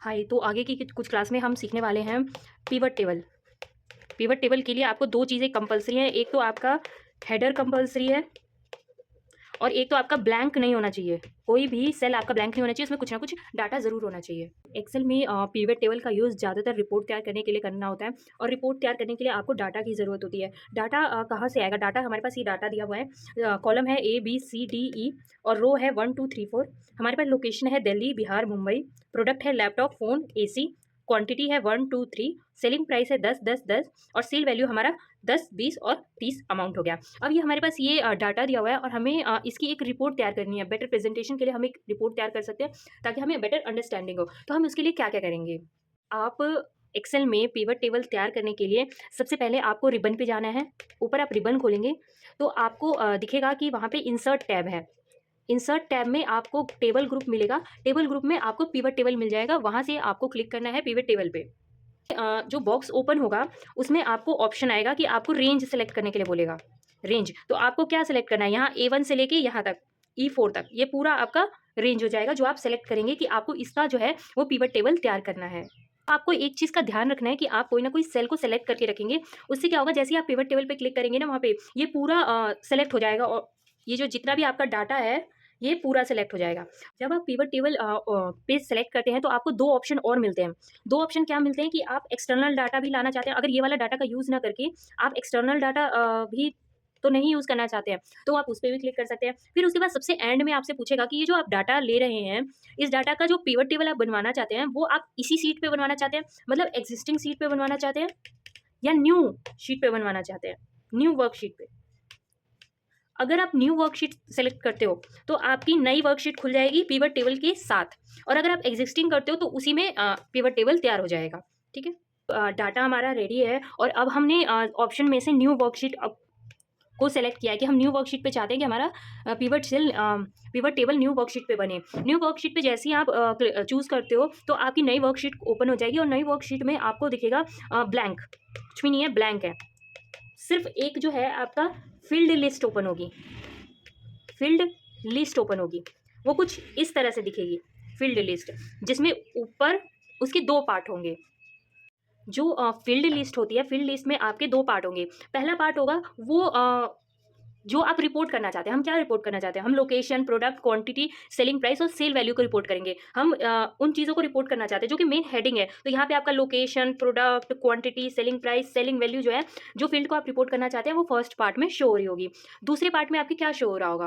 हाय, तो आगे की कुछ क्लास में हम सीखने वाले हैं पिवट टेबल। पिवट टेबल के लिए आपको 2 चीज़ें कंपल्सरी हैं, एक तो आपका हेडर कंपल्सरी है और एक तो आपका ब्लैंक नहीं होना चाहिए। कोई भी सेल आपका ब्लैंक नहीं होना चाहिए, उसमें कुछ ना कुछ डाटा ज़रूर होना चाहिए। एक्सेल में पिवट टेबल का यूज़ ज़्यादातर रिपोर्ट तैयार करने के लिए करना होता है और रिपोर्ट तैयार करने के लिए आपको डाटा की ज़रूरत होती है। डाटा कहाँ से आएगा? डाटा हमारे पास ये डाटा दिया हुआ है, कॉलम है A, B, C, D, E और रो है 1, 2, 3, 4। हमारे पास लोकेशन है दिल्ली, बिहार, मुंबई। प्रोडक्ट है लैपटॉप, फ़ोन, AC। क्वांटिटी है 1, 2, 3। सेलिंग प्राइस है 10, 10, 10 और सेल वैल्यू हमारा 10, 20 और 30 अमाउंट हो गया। अब ये हमारे पास ये डाटा दिया हुआ है और हमें इसकी एक रिपोर्ट तैयार करनी है। बेटर प्रेजेंटेशन के लिए हम एक रिपोर्ट तैयार कर सकते हैं ताकि हमें बेटर अंडरस्टैंडिंग हो। तो हम उसके लिए क्या क्या करेंगे? आप एक्सेल में पिवट टेबल तैयार करने के लिए सबसे पहले आपको रिबन पे जाना है। ऊपर आप रिबन खोलेंगे तो आपको दिखेगा कि वहाँ पे इंसर्ट टैब है। इंसर्ट टैब में आपको टेबल ग्रुप मिलेगा। टेबल ग्रुप में आपको पिवट टेबल मिल जाएगा। वहाँ से आपको क्लिक करना है पिवट टेबल पे। जो बॉक्स ओपन होगा उसमें आपको ऑप्शन आएगा कि आपको रेंज सेलेक्ट करने के लिए बोलेगा। रेंज तो आपको क्या सेलेक्ट करना है? यहाँ A1 से लेके यहाँ तक E4 तक ये पूरा आपका रेंज हो जाएगा, जो आप सेलेक्ट करेंगे कि आपको इसका जो है वो पिवट टेबल तैयार करना है। आपको एक चीज़ का ध्यान रखना है कि आप कोई ना कोई सेल को सेलेक्ट करके रखेंगे। उससे क्या होगा, जैसे ही आप पिवट टेबल पे क्लिक करेंगे ना, वहाँ पे ये पूरा सेलेक्ट हो जाएगा और ये जो जितना भी आपका डाटा है ये पूरा सेलेक्ट हो जाएगा। जब आप पिवट टेबल पेज सेलेक्ट करते हैं तो आपको 2 ऑप्शन और मिलते हैं। 2 ऑप्शन क्या मिलते हैं कि आप एक्सटर्नल डाटा भी लाना चाहते हैं, अगर ये वाला डाटा का यूज़ ना करके आप एक्सटर्नल डाटा भी तो नहीं यूज़ करना चाहते हैं, तो आप उस पे भी क्लिक कर सकते हैं। फिर उसके बाद सबसे एंड में आपसे पूछेगा कि ये जो आप डाटा ले रहे हैं, इस डाटा का जो पिवट टेबल आप बनवाना चाहते हैं, वो आप इसी शीट पे बनवाना चाहते हैं, मतलब एक्जिस्टिंग शीट पे बनवाना चाहते हैं या न्यू शीट पे बनवाना चाहते हैं, न्यू वर्कशीट पे। अगर आप न्यू वर्कशीट सेलेक्ट करते हो तो आपकी नई वर्कशीट खुल जाएगी पिवट टेबल के साथ, और अगर आप एग्जिस्टिंग करते हो तो उसी में पिवट टेबल तैयार हो जाएगा। ठीक है, डाटा हमारा रेडी है और अब हमने ऑप्शन में से न्यू वर्कशीट को सेलेक्ट किया है कि हम न्यू वर्कशीट पे चाहते हैं कि हमारा पिवट टेबल न्यू वर्कशीट पे बने। न्यू वर्कशीट पे जैसे ही आप चूज़ करते हो तो आपकी नई वर्कशीट ओपन हो जाएगी और नई वर्कशीट में आपको दिखेगा ब्लैंक, कुछ भी नहीं है, ब्लैंक है। सिर्फ एक जो है आपका फील्ड लिस्ट ओपन होगी, फील्ड लिस्ट ओपन होगी। वो कुछ इस तरह से दिखेगी फील्ड लिस्ट, जिसमें ऊपर उसके 2 पार्ट होंगे। जो फील्ड लिस्ट होती है, फील्ड लिस्ट में आपके 2 पार्ट होंगे। पहला पार्ट होगा वो जो आप रिपोर्ट करना चाहते हैं। हम क्या रिपोर्ट करना चाहते हैं? हम location, product, quantity, selling price और सेल वैल्यू को रिपोर्ट करेंगे। हम उन चीज़ों को रिपोर्ट करना चाहते हैं जो कि मेन हेडिंग है। तो यहाँ पे आपका location, product, quantity, selling price, selling value जो है, जो फील्ड को आप रिपोर्ट करना चाहते हैं, वो फर्स्ट पार्ट में शो हो रही होगी। दूसरे पार्ट में आपके क्या शो हो रहा होगा?